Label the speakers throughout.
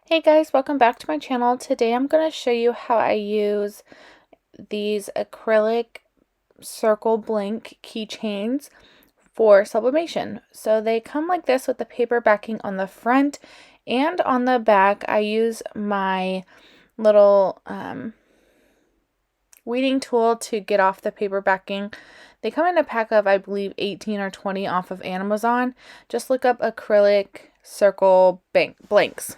Speaker 1: Hey guys, welcome back to my channel. Today I'm going to show you how I use these acrylic circle blank keychains for sublimation. So they come like this with the paper backing on the front and on the back. I use my little weeding tool to get off the paper backing. They come in a pack of, I believe, 18 or 20 off of Amazon. Just look up acrylic circle blanks.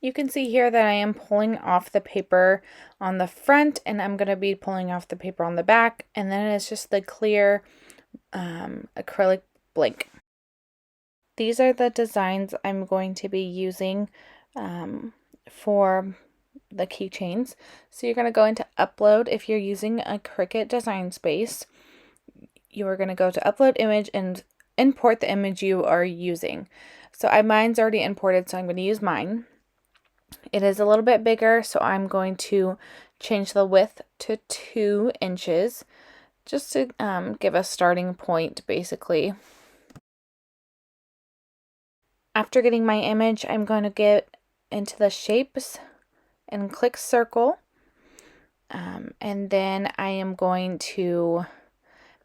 Speaker 1: You can see here that I am pulling off the paper on the front, and I'm going to be pulling off the paper on the back, and then it's just the clear acrylic blank. These are the designs I'm going to be using for the keychains. So you're going to go into upload. If you're using a Cricut design space, you are going to go to upload image and import the image you are using. So mine's already imported, so I'm going to use mine. It is a little bit bigger, so I'm going to change the width to 2 inches just to give a starting point, basically. After getting my image, I'm going to get into the shapes and click circle. And then I am going to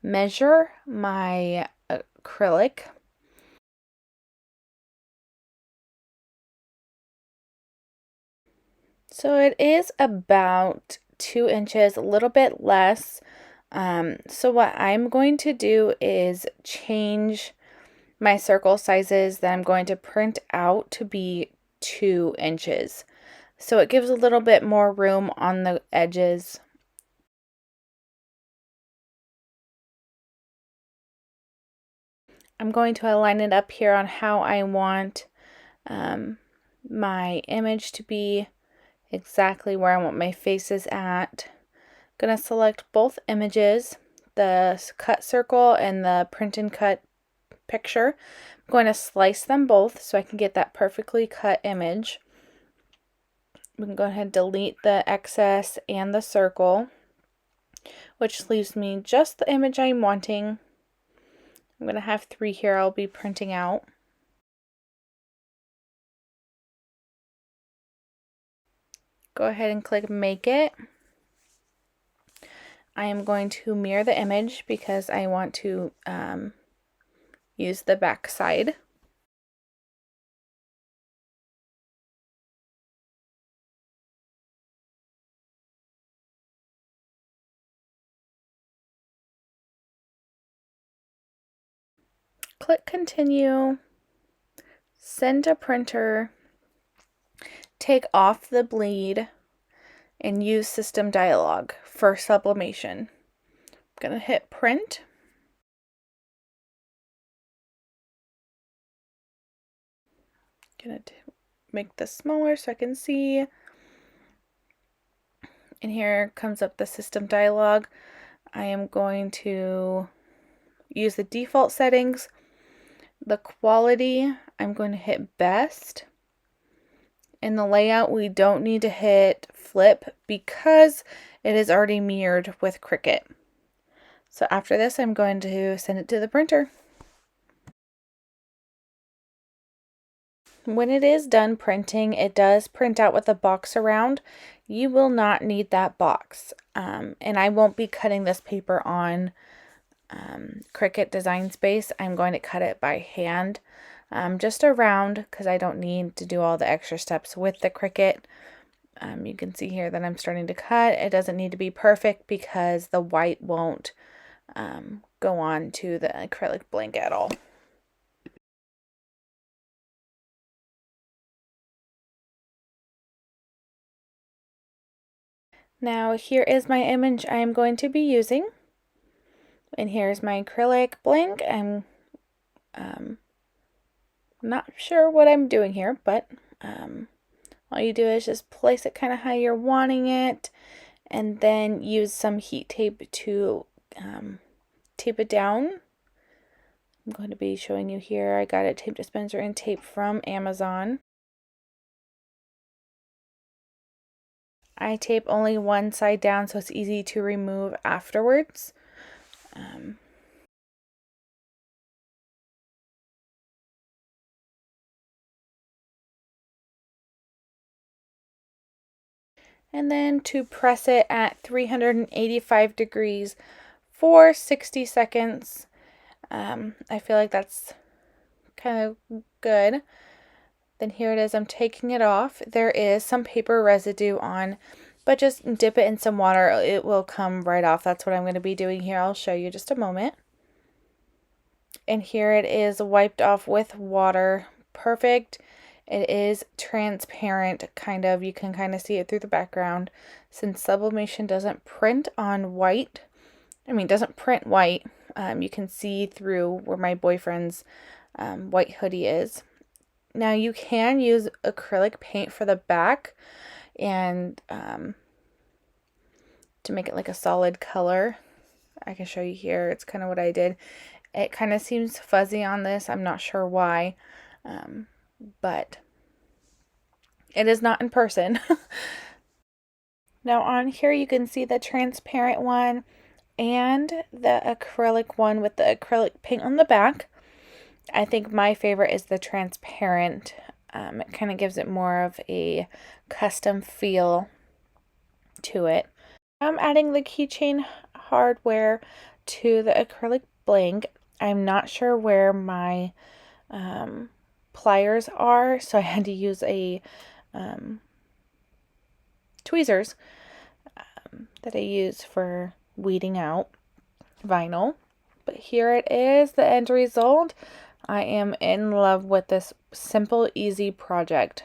Speaker 1: measure my acrylic. So it is about 2 inches, a little bit less. So what I'm going to do is change my circle sizes that I'm going to print out to be 2 inches. So it gives a little bit more room on the edges. I'm going to align it up here on how I want my image to be, exactly where I want my faces at. I'm going to select both images, the cut circle and the print and cut picture. I'm going to slice them both so I can get that perfectly cut image. We can go ahead and delete the excess and the circle, which leaves me just the image I'm wanting. I'm going to have 3 here I'll be printing out. Go ahead and click Make It. I am going to mirror the image because I want to use the back side. Click Continue, send to printer, take off the bleed, and use System Dialog for sublimation. I'm going to hit Print. Going to make this smaller so I can see. And here comes up the System Dialog. I am going to use the default settings. The quality, I'm going to hit Best. In the layout, we don't need to hit Flip because it is already mirrored with Cricut. So after this, I'm going to send it to the printer. When it is done printing, it does print out with a box around. You will not need that box. And I won't be cutting this paper on Cricut Design Space. I'm going to cut it by hand, just around, because I don't need to do all the extra steps with the Cricut. You can see here that I'm starting to cut. It doesn't need to be perfect because the white won't go on to the acrylic blank at all. Now here is my image I am going to be using. And here's my acrylic blank. I'm not sure what I'm doing here, but all you do is just place it kind of how you're wanting it, and then use some heat tape to tape it down. I'm going to be showing you here. I got a tape dispenser and tape from Amazon. I tape only one side down so it's easy to remove afterwards. and then to press it at 385 degrees for 60 seconds. I feel like that's kind of good. Then here it is, I'm taking it off. There is some paper residue on, but just dip it in some water. It will come right off. That's what I'm going to be doing here. I'll show you just a moment. And here it is wiped off with water. Perfect. It is transparent, kind of. You can kind of see it through the background. Since sublimation doesn't print on white, doesn't print white, you can see through where my boyfriend's white hoodie is. Now you can use acrylic paint for the back and to make it like a solid color. I can show you here. It's kind of what I did. It kind of seems fuzzy on this. I'm not sure why, but it is not in person. Now on here you can see the transparent one and the acrylic one with the acrylic paint on the back. I think my favorite is the transparent. It kind of gives it more of a custom feel to it. I'm adding the keychain hardware to the acrylic blank. I'm not sure where my pliers are, so I had to use a tweezers that I use for weeding out vinyl. But here it is, the end result. I am in love with this simple, easy project.